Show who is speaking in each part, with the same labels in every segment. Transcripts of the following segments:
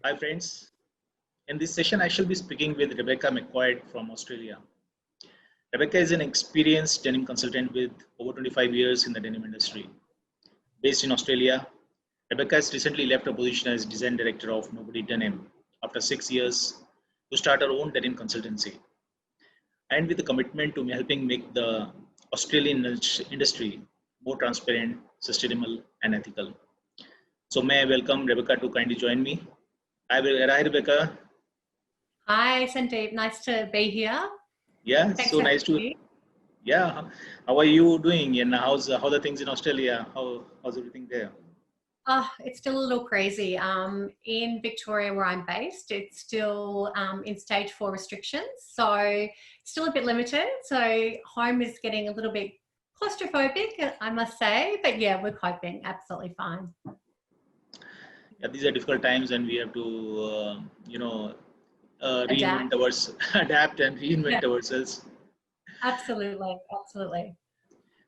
Speaker 1: Hi friends. In this session, I shall be speaking with Rebekah Mcquoid from Australia. Rebekah is an experienced denim consultant with over 25 years in the denim industry. Based in Australia, Rebekah has recently left her position as design director of Nobody Denim after 6 years to start her own denim consultancy. And with a commitment to helping make the Australian industry more transparent, sustainable, and ethical. So may I welcome Rebekah to kindly join me. Hi, Rebekah.
Speaker 2: Hi, Sandeep. Nice to be here.
Speaker 1: Yeah,
Speaker 2: Thanks
Speaker 1: so nice to.
Speaker 2: me.
Speaker 1: Yeah, how are you doing? And how the things in Australia? How's everything there?
Speaker 2: Oh, it's still a little crazy. In Victoria, where I'm based, it's still in stage 4 restrictions, so still a bit limited. So home is getting a little bit claustrophobic, I must say. But yeah, we're coping absolutely fine.
Speaker 1: Yeah, these are difficult times, and we have to, reinvent adapt and reinvent ourselves.
Speaker 2: Absolutely, absolutely.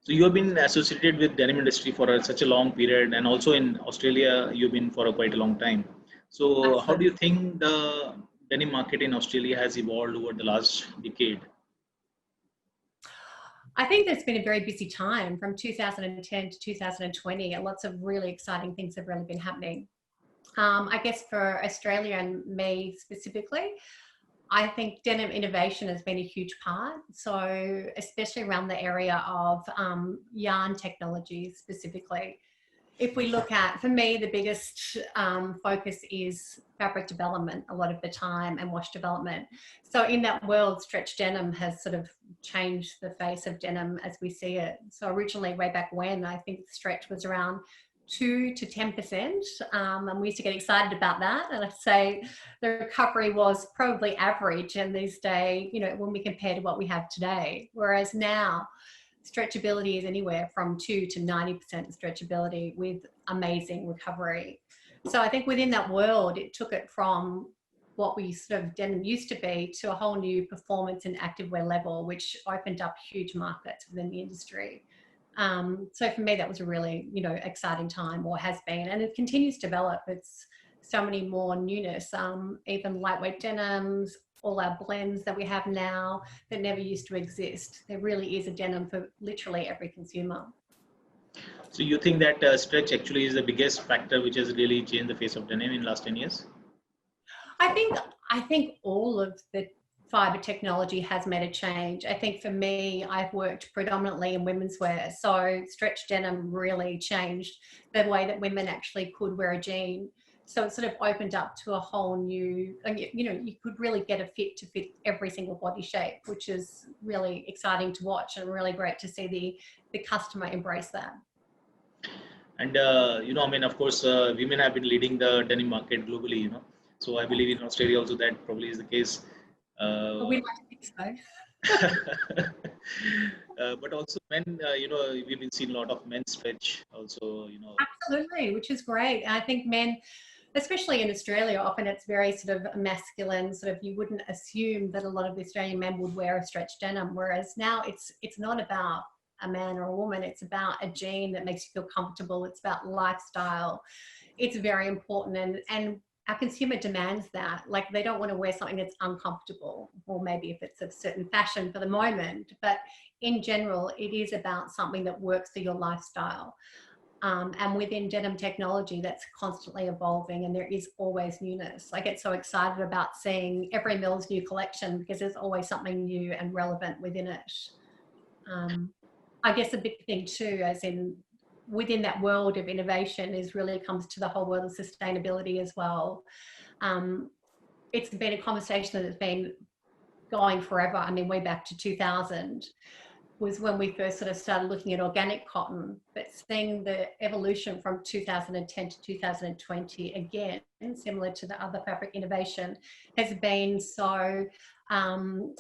Speaker 1: So you have been associated with denim industry for such a long period, and also in Australia, you've been for quite a long time. So
Speaker 2: Absolutely.
Speaker 1: how do you think the denim market in Australia has evolved over the last decade?
Speaker 2: I think there's been a very busy time from 2010 to 2020, and lots of really exciting things have really been happening. I guess for Australia and me specifically, I think denim innovation has been a huge part. So especially around the area of yarn technology specifically. If we look at, for me, the biggest focus is fabric development a lot of the time and wash development. So in that world, stretch denim has sort of changed the face of denim as we see it. So originally, way back when, I think stretch was around 2 to 10%, and we used to get excited about that. And I'd say the recovery was probably average in these days, when we compare to what we have today. Whereas now, stretchability is anywhere from 2 to 90% stretchability with amazing recovery. So I think within that world, it took it from what we sort of denim used to be to a whole new performance and activewear level, which opened up huge markets within the industry. So for me, that was a really, exciting time, or has been, and it continues to develop. It's so many more newness, even lightweight denims, all our blends that we have now that never used to exist. There really is a denim for literally every consumer.
Speaker 1: So you think that stretch actually is the biggest factor which has really changed the face of denim in the last 10 years?
Speaker 2: I think all of the fibre technology has made a change. I think for me, I've worked predominantly in women's wear, so stretch denim really changed the way that women actually could wear a jean. So it sort of opened up to a whole new, you could really get a fit to fit every single body shape, which is really exciting to watch and really great to see the customer embrace that.
Speaker 1: And, of course, women have been leading the denim market globally, So I believe in Australia also that probably is the case.
Speaker 2: We like to think so.
Speaker 1: But also men, we've been seeing a lot of men stretch also,
Speaker 2: Absolutely, which is great. I think men, especially in Australia, often it's very sort of masculine, you wouldn't assume that a lot of the Australian men would wear a stretch denim, whereas now it's not about a man or a woman, it's about a jean that makes you feel comfortable, it's about lifestyle. It's very important, and our consumer demands that. Like, they don't want to wear something that's uncomfortable, or maybe if it's a certain fashion for the moment, but in general, it is about something that works for your lifestyle. And within denim technology, that's constantly evolving, and there is always newness. I get so excited about seeing every Mill's new collection because there's always something new and relevant within it. I guess a big thing too, as in within that world of innovation, is really comes to the whole world of sustainability as well. It's been a conversation that has been going forever. I mean, way back to 2000 was when we first sort of started looking at organic cotton, but seeing the evolution from 2010 to 2020, again, similar to the other fabric innovation, has been so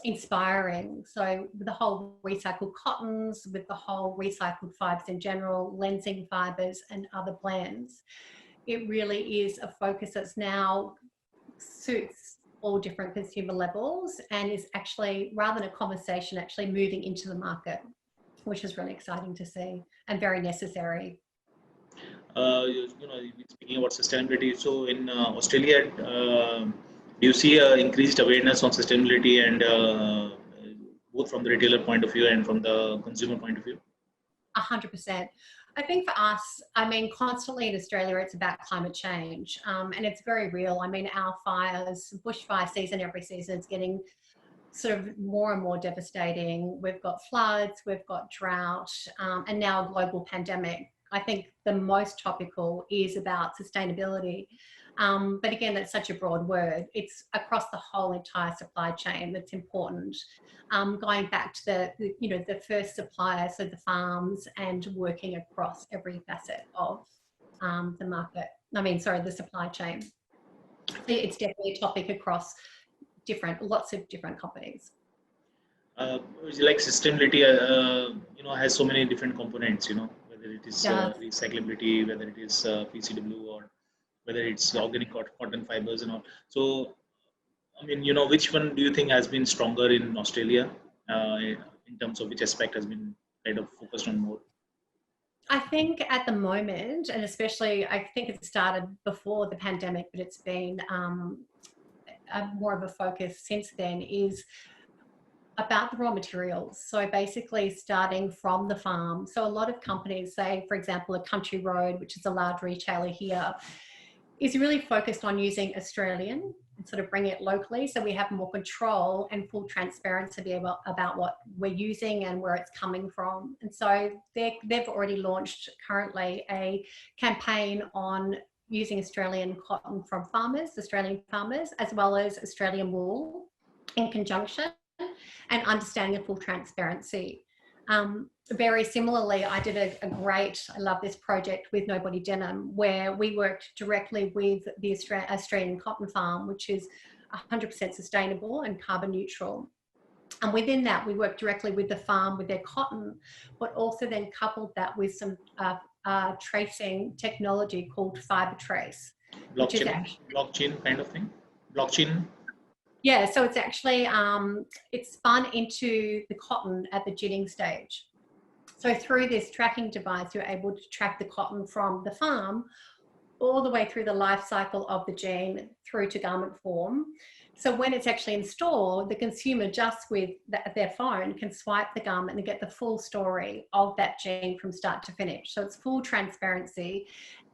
Speaker 2: inspiring. So with the whole recycled cottons, with the whole recycled fibres in general, lensing fibres and other blends, it really is a focus that's now suits all different consumer levels and is actually, rather than a conversation, actually moving into the market, which is really exciting to see and very necessary.
Speaker 1: Speaking about sustainability, so in Australia, do you see increased awareness on sustainability and both from the retailer point of view and from the consumer point of view?
Speaker 2: 100%. I think for us, I mean, constantly in Australia, it's about climate change, and it's very real. I mean, our fires, bushfire season every season is getting sort of more and more devastating. We've got floods, we've got drought, and now a global pandemic. I think the most topical is about sustainability. But again, that's such a broad word. It's across the whole entire supply chain that's important. Going back to the first supplier, so the farms, and working across every facet of the market. The supply chain. So it's definitely a topic across lots of different companies.
Speaker 1: Like sustainability, has so many different components. Whether it is recyclability, whether it is PCW, or whether it's organic cotton fibers and all. So, I mean, which one do you think has been stronger in Australia in terms of which aspect has been kind of focused on more?
Speaker 2: I think at the moment, and especially I think it started before the pandemic, but it's been more of a focus since then, is about the raw materials. So basically starting from the farm. So a lot of companies, say, for example, a Country Road, which is a large retailer here, is really focused on using Australian and sort of bring it locally, so we have more control and full transparency about what we're using and where it's coming from. And so they've already launched currently a campaign on using Australian cotton from farmers, Australian farmers, as well as Australian wool in conjunction, and understanding the full transparency. Very similarly, I did I love this project with Nobody Denim, where we worked directly with the Australian cotton farm, which is 100% sustainable and carbon neutral. And within that, we worked directly with the farm with their cotton, but also then coupled that with some tracing technology called Fiber Trace.
Speaker 1: Blockchain kind of thing? Blockchain?
Speaker 2: Yeah, so it's actually, it's spun into the cotton at the ginning stage. So through this tracking device, you're able to track the cotton from the farm all the way through the life cycle of the jean through to garment form. So when it's actually installed, the consumer just with their phone can swipe the garment and get the full story of that jean from start to finish. So it's full transparency,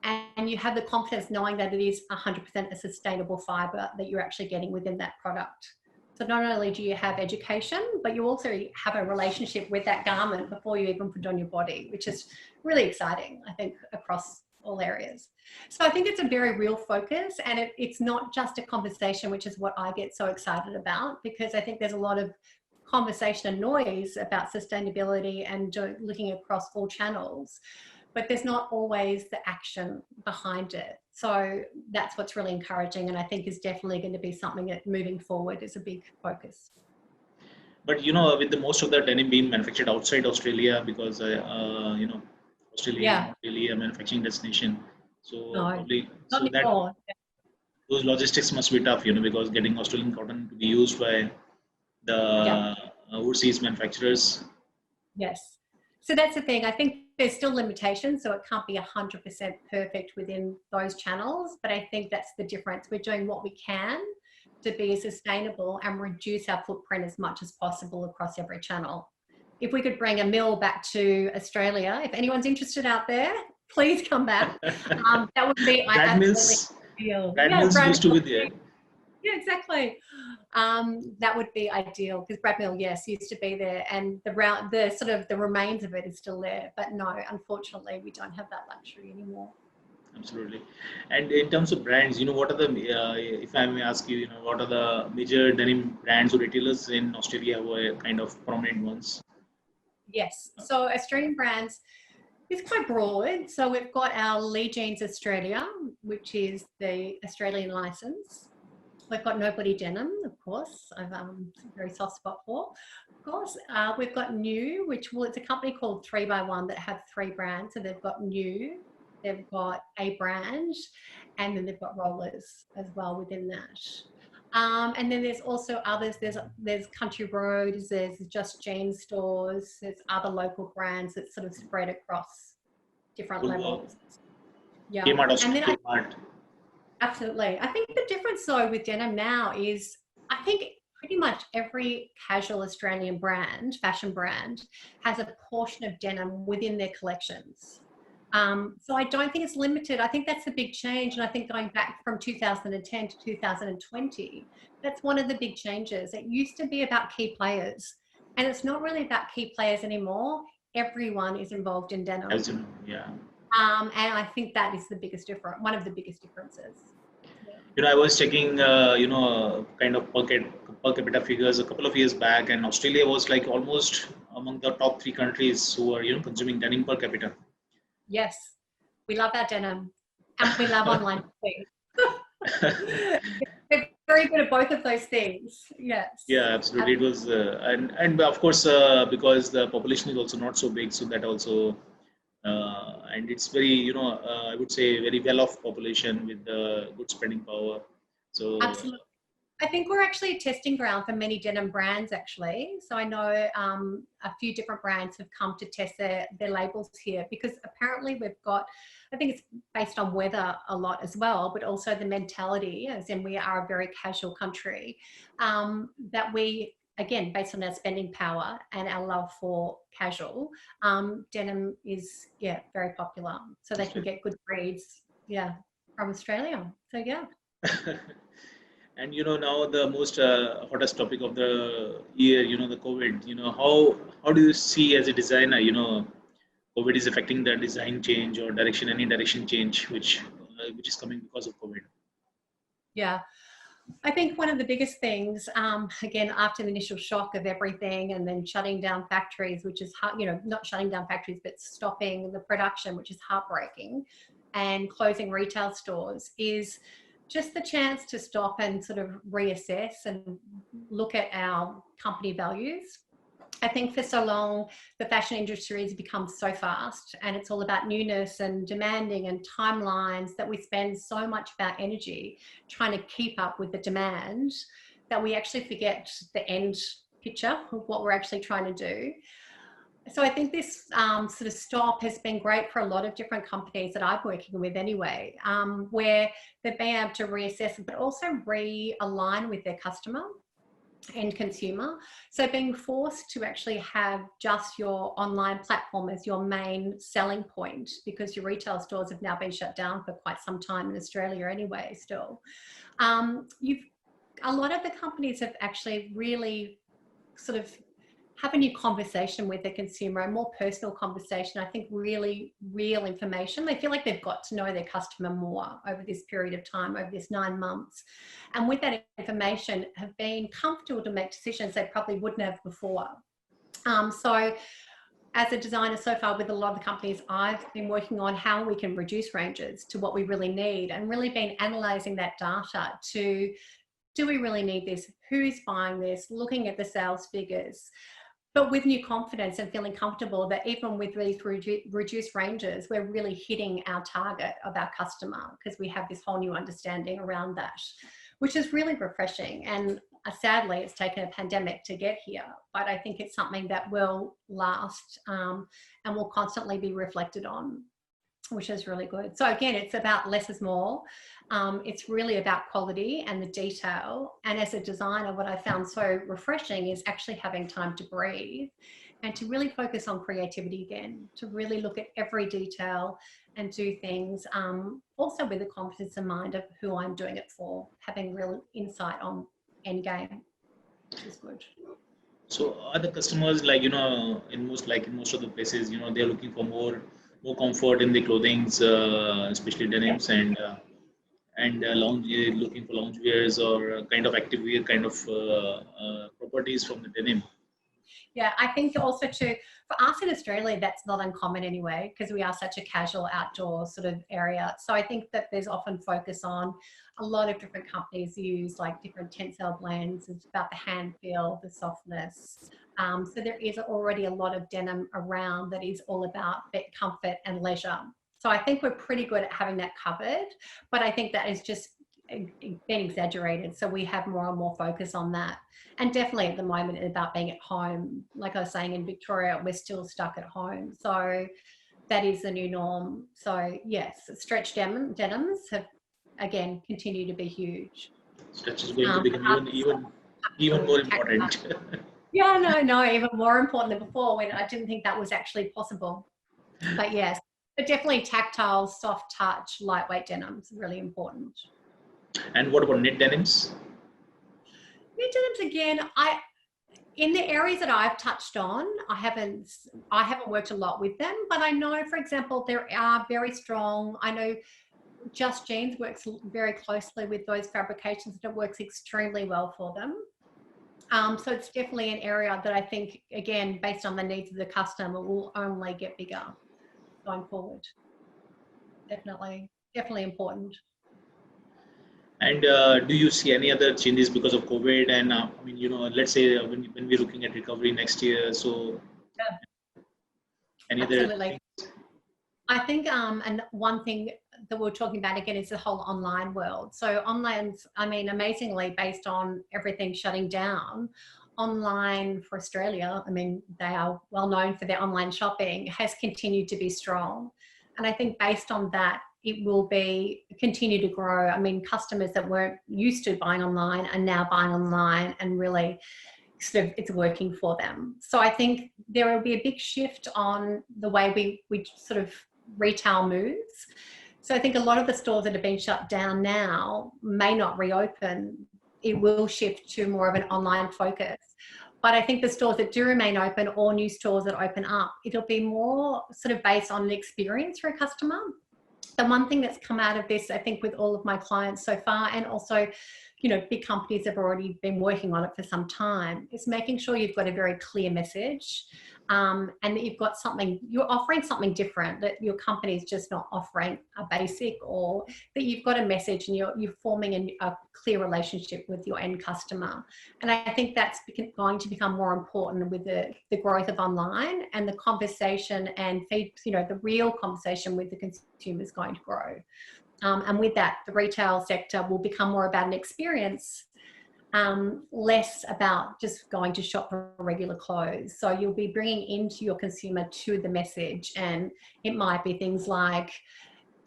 Speaker 2: and you have the confidence knowing that it is 100% a sustainable fiber that you're actually getting within that product. So not only do you have education, but you also have a relationship with that garment before you even put it on your body, which is really exciting, I think, across all areas. So I think it's a very real focus, and it's not just a conversation, which is what I get so excited about, because I think there's a lot of conversation and noise about sustainability and looking across all channels, but there's not always the action behind it. So that's what's really encouraging, and I think is definitely going to be something that moving forward is a big focus.
Speaker 1: But with the most of the denim being manufactured outside Australia, because Australia is not really a manufacturing destination, so probably those logistics must be tough, because getting Australian cotton to be used by the overseas manufacturers.
Speaker 2: Yes. So that's the thing. I think there's still limitations, so it can't be 100% perfect within those channels, but I think that's the difference. We're doing what we can to be sustainable and reduce our footprint as much as possible across every channel. If we could bring a mill back to Australia, if anyone's interested out there, please come back. That would be ideal.
Speaker 1: Mills used to be there.
Speaker 2: Yeah, exactly. That would be ideal, because Brad Mill, yes, used to be there, and the remains of it is still there. But no, unfortunately, we don't have that luxury anymore.
Speaker 1: Absolutely. And in terms of brands, what are the, if I may ask you, what are the major denim brands or retailers in Australia who are kind of prominent ones?
Speaker 2: Yes. So Australian brands, it's quite broad. So we've got our Lee Jeans Australia, which is the Australian license. We've got Nobody Denim, of course. I've a very soft spot for. Of course, we've got New, it's a company called 3x1 that have 3 brands. So they've got New, they've got A Brand, and then they've got Rollers as well within that. And then there's also others. There's Country Road, there's Just Jeans stores, there's other local brands that sort of spread across different levels. Yeah.
Speaker 1: Kmart,
Speaker 2: And then
Speaker 1: Kmart.
Speaker 2: absolutely. I think the difference though with denim now is I think pretty much every casual Australian brand, fashion brand, has a portion of denim within their collections. So I don't think it's limited. I think that's a big change. And I think going back from 2010 to 2020, that's one of the big changes. It used to be about key players, and it's not really about key players anymore. Everyone is involved in denim.
Speaker 1: As you know, yeah.
Speaker 2: And I think that is the biggest difference, one of the biggest differences. Yeah.
Speaker 1: I was checking, kind of per capita figures a couple of years back, and Australia was like almost among the top three countries who are, consuming denim per capita.
Speaker 2: Yes, we love our denim and we love online shopping. We're very good at both of those things. Yes.
Speaker 1: Yeah, absolutely. It was, and of course, because the population is also not so big, so that also, and it's very, I would say very well-off population with good spending power. So,
Speaker 2: Absolutely. I think we're actually a testing ground for many denim brands, actually. So I know a few different brands have come to test their labels here because apparently we've got, I think it's based on weather a lot as well, but also the mentality, as in we are a very casual country, that we, again, based on our spending power and our love for casual, denim is, yeah, very popular. So they can get good breeds, yeah, from Australia. So, yeah.
Speaker 1: and now the most hottest topic of the year, the COVID. How do you see as a designer, COVID is affecting the design change or direction, any direction change, which is coming because of COVID.
Speaker 2: Yeah. I think one of the biggest things, again, after the initial shock of everything and then shutting down factories, which is, not shutting down factories, but stopping the production, which is heartbreaking, and closing retail stores, is just the chance to stop and sort of reassess and look at our company values. I think for so long, the fashion industry has become so fast and it's all about newness and demanding and timelines that we spend so much of our energy trying to keep up with the demand that we actually forget the end picture of what we're actually trying to do. So I think this sort of stop has been great for a lot of different companies that I'm working with anyway, where they've been able to reassess, but also realign with their customer and consumer. So being forced to actually have just your online platform as your main selling point, because your retail stores have now been shut down for quite some time in Australia anyway still. A lot of the companies have actually really sort of have a new conversation with the consumer, a more personal conversation. I think really real information. They feel like they've got to know their customer more over this period of time, over this 9 months. And with that information, have been comfortable to make decisions they probably wouldn't have before. So as a designer so far with a lot of the companies, I've been working on how we can reduce ranges to what we really need and really been analysing that data to, do we really need this? Who's buying this? Looking at the sales figures. But with new confidence and feeling comfortable that even with these reduced ranges, we're really hitting our target of our customer because we have this whole new understanding around that, which is really refreshing. And sadly, it's taken a pandemic to get here, but I think it's something that will last and will constantly be reflected on, which is really good. So again, it's about less is more. It's really about quality and the detail. And as a designer, what I found so refreshing is actually having time to breathe and to really focus on creativity again, to really look at every detail and do things also with the confidence in mind of who I'm doing it for, having real insight on end game, which is good.
Speaker 1: So are the customers like, in most of the places, they're looking for more comfort in the clothings, especially denims, and lounge, looking for lounge wears or kind of active wear kind of properties from the denim.
Speaker 2: Yeah, I think also too, for us in Australia, that's not uncommon anyway, because we are such a casual outdoor sort of area. So I think that there's often focus on a lot of different companies use like different tensile blends. It's about the hand feel, the softness. So there is already a lot of denim around that is all about comfort and leisure. So I think we're pretty good at having that covered, but I think that is just been exaggerated. So we have more and more focus on that. And definitely at the moment about being at home, like I was saying in Victoria, we're still stuck at home. So that is the new norm. So yes, stretch denims have again continued to be huge.
Speaker 1: Stretch is going to become even more important.
Speaker 2: Yeah, no, even more important than before when I didn't think that was actually possible. But yes, but definitely tactile, soft touch, lightweight denims really important.
Speaker 1: And what about knit denims?
Speaker 2: Knit denims again, in the areas that I've touched on, I haven't worked a lot with them, but I know, for example, there are very strong. I know Just Jeans works very closely with those fabrications, and it works extremely well for them. So it's definitely an area that I think, again, based on the needs of the customer, will only get bigger going forward. Definitely important.
Speaker 1: And do you see any other changes because of COVID? And I mean, let's say when we're looking at recovery next year, so
Speaker 2: Yeah,
Speaker 1: any
Speaker 2: absolutely.
Speaker 1: other things?
Speaker 2: I think, and one thing that we're talking about again is the whole online world. So online's, I mean, amazingly, based on everything shutting down, online for Australia, I mean, they are well known for their online shopping, has continued to be strong. And I think based on that, it will continue to grow. I mean, customers that weren't used to buying online are now buying online, and really sort of it's working for them. So I think there will be a big shift on the way we sort of retail moves. So I think a lot of the stores that have been shut down now may not reopen. It will shift to more of an online focus. But I think the stores that do remain open, or new stores that open up, it'll be more sort of based on an experience for a customer. The one thing that's come out of this, I think, with all of my clients so far, and also, big companies have already been working on it for some time, is making sure you've got a very clear message, and that you're offering something different, that your company is just not offering a basic, or that you've got a message and you're forming a clear relationship with your end customer. And I think that's going to become more important with the growth of online, and the conversation and the real conversation with the consumer is going to grow. And with that, the retail sector will become more about an experience, less about just going to shop for regular clothes. So you'll be bringing into your consumer to the message, and it might be things like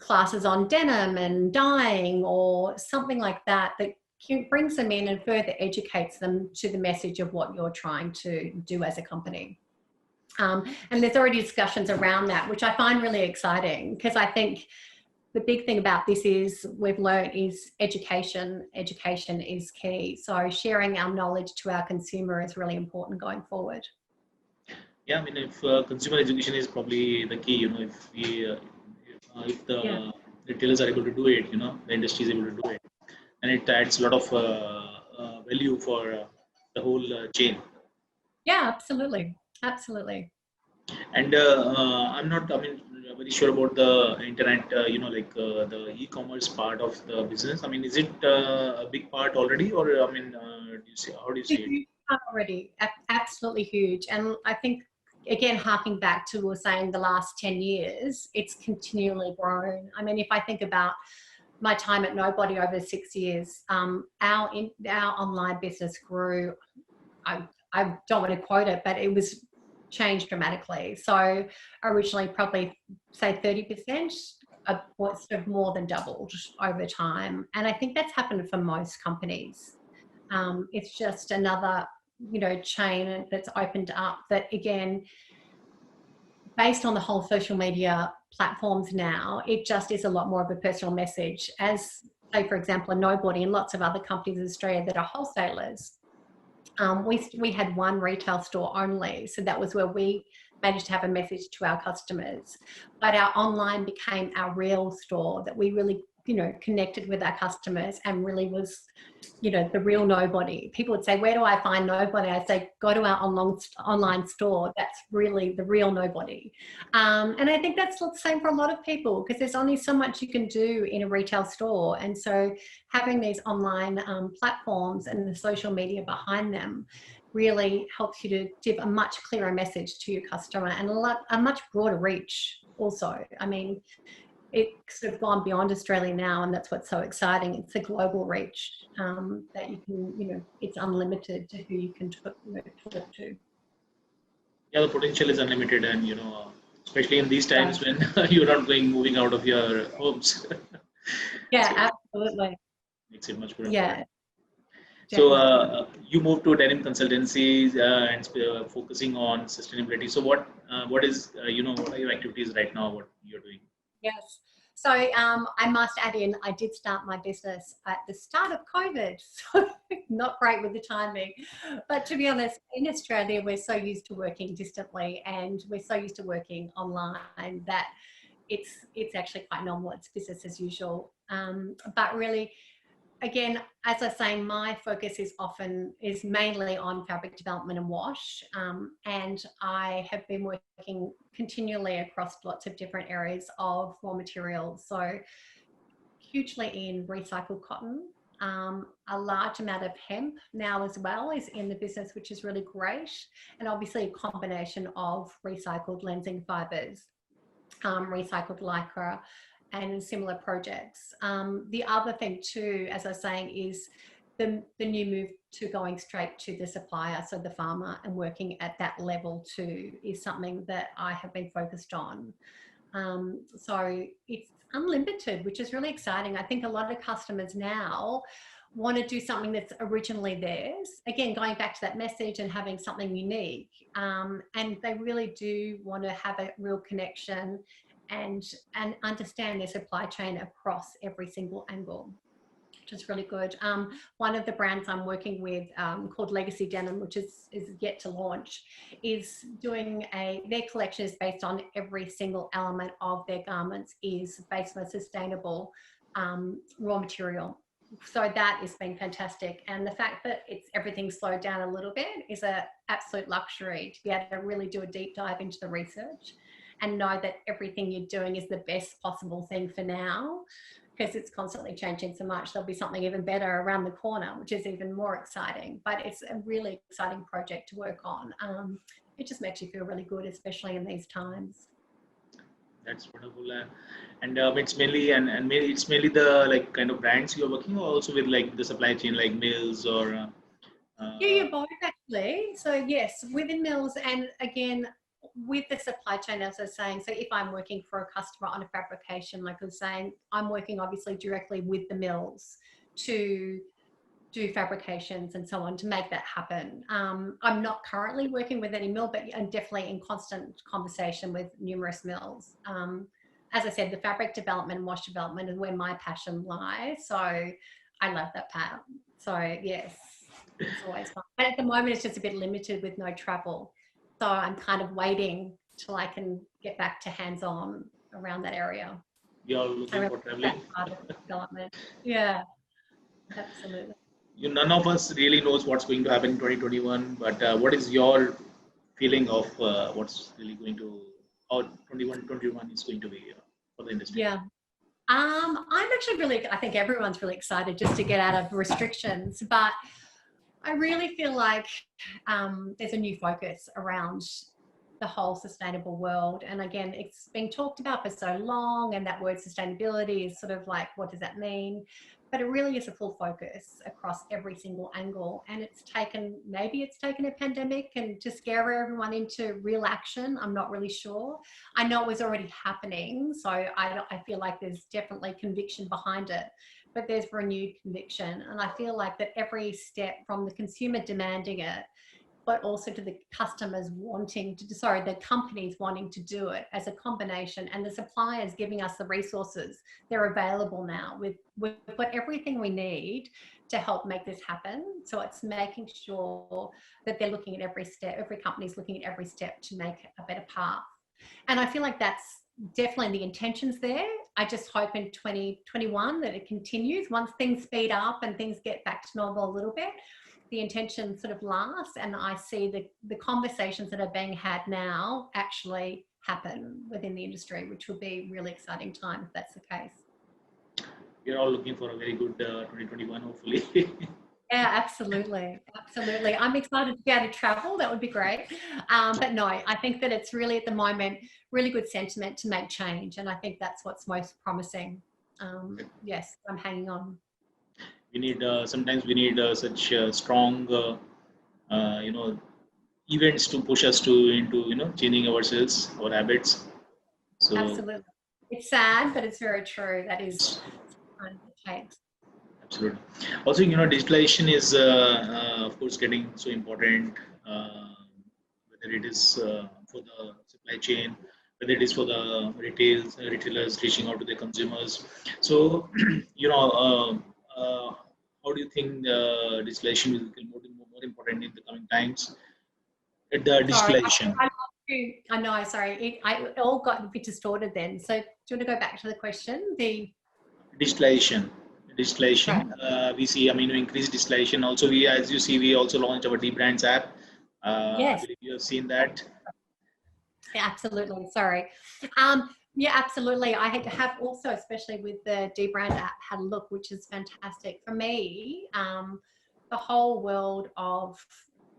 Speaker 2: classes on denim and dyeing, or something like that brings them in and further educates them to the message of what you're trying to do as a company. And there's already discussions around that, which I find really exciting, because I think the big thing about this we've learned is education. Education is key. So sharing our knowledge to our consumer is really important going forward.
Speaker 1: Yeah, I mean, if consumer education is probably the key, if the retailers are able to do it, the industry is able to do it, and it adds a lot of value for the whole chain.
Speaker 2: Yeah, absolutely.
Speaker 1: And I'm not, very sure about the internet, the e-commerce part of the business. I mean, is it a big part already, or how do you see it?
Speaker 2: Already, absolutely huge. And I think, again, harking back to what we were saying, the last 10 years, it's continually grown. I mean, if I think about my time at Nobody over 6 years, our online business grew. I don't want to quote it, but it was changed dramatically. So originally probably say 30%, sort of more than doubled over time. And I think that's happened for most companies. It's just another, chain that's opened up, that again, based on the whole social media platforms now, it just is a lot more of a personal message. As, say, for example, a Nobody and lots of other companies in Australia that are wholesalers, we had one retail store only. So that was where we managed to have a message to our customers. But our online became our real store, that we really, connected with our customers, and really was, the real Nobody. People would say, where do I find Nobody? I'd say, go to our online store. That's really the real Nobody. And I think that's the same for a lot of people, because there's only so much you can do in a retail store. And so having these online platforms and the social media behind them really helps you to give a much clearer message to your customer, and a much broader reach also. I mean, it's sort of gone beyond Australia now, and that's what's so exciting. It's a global reach, that you can, it's unlimited to who you can talk to.
Speaker 1: Yeah, the potential is unlimited, and especially in these
Speaker 2: Yeah,
Speaker 1: times when you're not moving out of your homes.
Speaker 2: yeah,
Speaker 1: So
Speaker 2: absolutely.
Speaker 1: makes it much more important.
Speaker 2: Yeah,
Speaker 1: So
Speaker 2: definitely.
Speaker 1: you moved to denim consultancies and focusing on sustainability. So what is what are your activities right now? What you're doing?
Speaker 2: Yes. So I must add in, I did start my business at the start of COVID, so not great with the timing. But to be honest, in Australia, we're so used to working distantly and we're so used to working online that it's actually quite normal. It's business as usual. But really, again, as I was saying, my focus is mainly on fabric development and wash, and I have been working continually across lots of different areas of raw materials. So hugely in recycled cotton. A large amount of hemp now as well is in the business, which is really great, and obviously a combination of recycled lensing fibres, recycled lycra, and similar projects. The other thing too, as I was saying, is the new move to going straight to the supplier, so the farmer, and working at that level too is something that I have been focused on. So it's unlimited, which is really exciting. I think a lot of customers now want to do something that's originally theirs. Again, going back to that message and having something unique. And they really do want to have a real connection and understand their supply chain across every single angle, which is really good. One of the brands I'm working with called Legacy Denim, which is yet to launch, is doing their collection is based on every single element of their garments is based on a sustainable raw material. So that has been fantastic. And the fact that everything's slowed down a little bit is an absolute luxury to be able to really do a deep dive into the research and know that everything you're doing is the best possible thing for now, because it's constantly changing so much. There'll be something even better around the corner, which is even more exciting. But it's a really exciting project to work on. It just makes you feel really good, especially in these times.
Speaker 1: That's wonderful. And it's mainly it's mainly the like kind of brands you're working, or also with like the supply chain like mills or.
Speaker 2: Yeah, both actually. So yes, within mills, and again, with the supply chain, as I was saying, so if I'm working for a customer on a fabrication, like I was saying, I'm working obviously directly with the mills to do fabrications and so on to make that happen. I'm not currently working with any mill, but I'm definitely in constant conversation with numerous mills. As I said, the fabric development and wash development is where my passion lies. So I love that part. So yes, it's always fun. But at the moment, it's just a bit limited with no travel. So I'm kind of waiting till I can get back to hands-on around that area.
Speaker 1: You're looking for traveling.
Speaker 2: That part of the development. Yeah, absolutely.
Speaker 1: None of us really knows what's going to happen in 2021, but what is your feeling of what's really going to, how 2021 is going to be for the industry?
Speaker 2: Yeah. I'm actually I think everyone's really excited just to get out of restrictions, but I really feel like there's a new focus around the whole sustainable world. And again, it's been talked about for so long, and that word sustainability is sort of like, what does that mean? But it really is a full focus across every single angle. And maybe it's taken a pandemic and to scare everyone into real action. I'm not really sure. I know it was already happening. So I feel like there's definitely conviction behind it, but there's renewed conviction. And I feel like that every step from the consumer demanding it, but also to the customers the companies wanting to do it as a combination, and the suppliers giving us the resources. They're available now. We've got everything we need to help make this happen. So it's making sure that they're looking at every step, every company's looking at every step to make a better path. And I feel like that's definitely the intentions there. I just hope in 2021 that it continues. Once things speed up and things get back to normal a little bit, the intention sort of lasts, and I see the conversations that are being had now actually happen within the industry, which will be a really exciting time if that's the case.
Speaker 1: We're all looking for a very good 2021, hopefully.
Speaker 2: Yeah, absolutely. Absolutely. I'm excited to be able to travel. That would be great. But no, I think that it's really at the moment, really good sentiment to make change. And I think that's what's most promising. Yes, I'm hanging on.
Speaker 1: We need, sometimes we need such strong, events to push us into, changing ourselves, our habits. So
Speaker 2: Absolutely. It's sad, but it's very true. That is kind of the takes.
Speaker 1: absolutely. Also, digitalization is, of course, getting so important, whether it is for the supply chain, whether it is for the retailers reaching out to the consumers. So, how do you think digitalization will become more important in the coming times? The
Speaker 2: Sorry,
Speaker 1: digitalization,
Speaker 2: I know, sorry. It all got a bit distorted then. So do you want to go back to the question?
Speaker 1: digitalization,
Speaker 2: Right.
Speaker 1: we see, increased digitalization. Also, as you see, we also launched our D Brands app. I
Speaker 2: Yes.
Speaker 1: believe you have seen that.
Speaker 2: Yeah, absolutely. Sorry. Yeah, absolutely. I have also, especially with the D Brand app, had a look, which is fantastic for me. The whole world of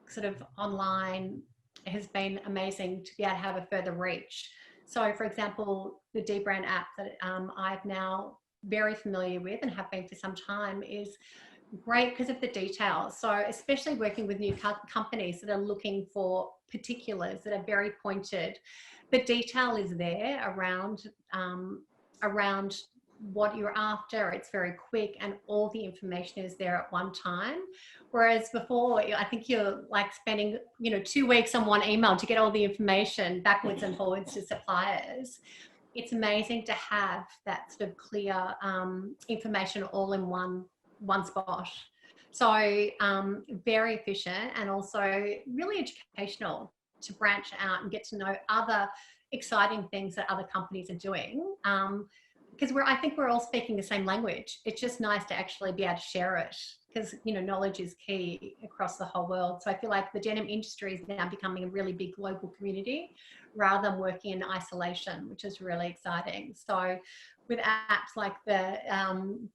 Speaker 2: sort of online has been amazing to be able to have a further reach. So, for example, the D Brand app that I've now very familiar with and have been for some time is great because of the details. So especially working with new companies that are looking for particulars that are very pointed, the detail is there around what you're after. It's very quick and all the information is there at one time. Whereas before, I think you're like spending 2 weeks on one email to get all the information backwards and forwards to suppliers. It's amazing to have that sort of clear information all in one spot. So very efficient and also really educational to branch out and get to know other exciting things that other companies are doing. Because I think we're all speaking the same language. It's just nice to actually be able to share it because knowledge is key across the whole world. So I feel like the denim industry is now becoming a really big global community rather than working in isolation, which is really exciting. So with apps like the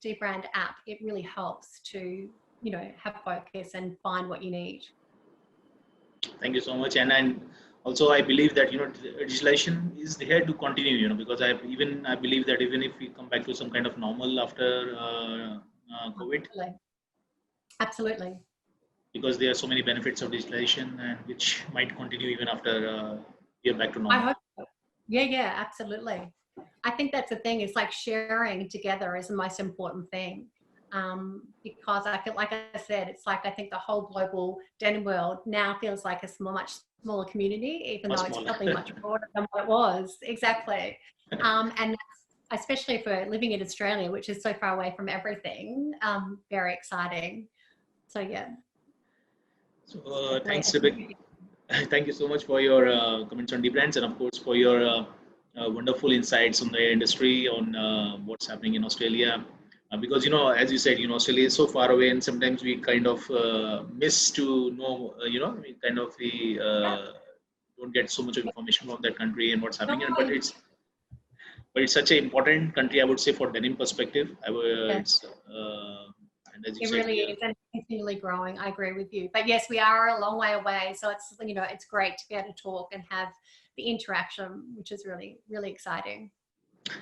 Speaker 2: D Brand app, it really helps to have focus and find what you need.
Speaker 1: Thank you so much. And also, I believe that digitalization is here to continue. Because I believe that even if we come back to some kind of normal after COVID,
Speaker 2: Absolutely.
Speaker 1: because there are so many benefits of digitalization and which might continue even after we are back to normal.
Speaker 2: I hope so. Yeah, absolutely. I think that's the thing. It's like sharing together is the most important thing. Because I feel like I said, it's like I think the whole global denim world now feels like a much smaller community, even though it's probably much broader than what it was. Exactly. And especially for living in Australia, which is so far away from everything, very exciting. So yeah.
Speaker 1: So thanks, Rebekah. Thank you so much for your comments on the brands and of course for your wonderful insights on the industry on what's happening in Australia. Because as you said, Australia is so far away, and sometimes we kind of miss to know. We don't get so much information from that country and what's happening. But it's such an important country, I would say, for denim perspective. It's and as you
Speaker 2: it
Speaker 1: said,
Speaker 2: really is, and it's continually growing. I agree with you. But yes, we are a long way away, so it's it's great to be able to talk and have the interaction, which is really, really exciting. So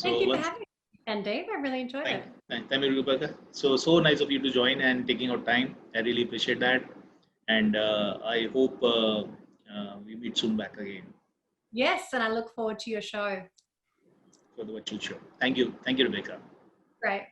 Speaker 2: thank you for having me. And Dave, I really enjoyed it.
Speaker 1: Thank you, Rebekah. So nice of you to join and taking out time. I really appreciate that. And I hope we meet soon back again.
Speaker 2: Yes, and I look forward to your show.
Speaker 1: For the virtual show. Thank you. Thank you, Rebekah.
Speaker 2: Great.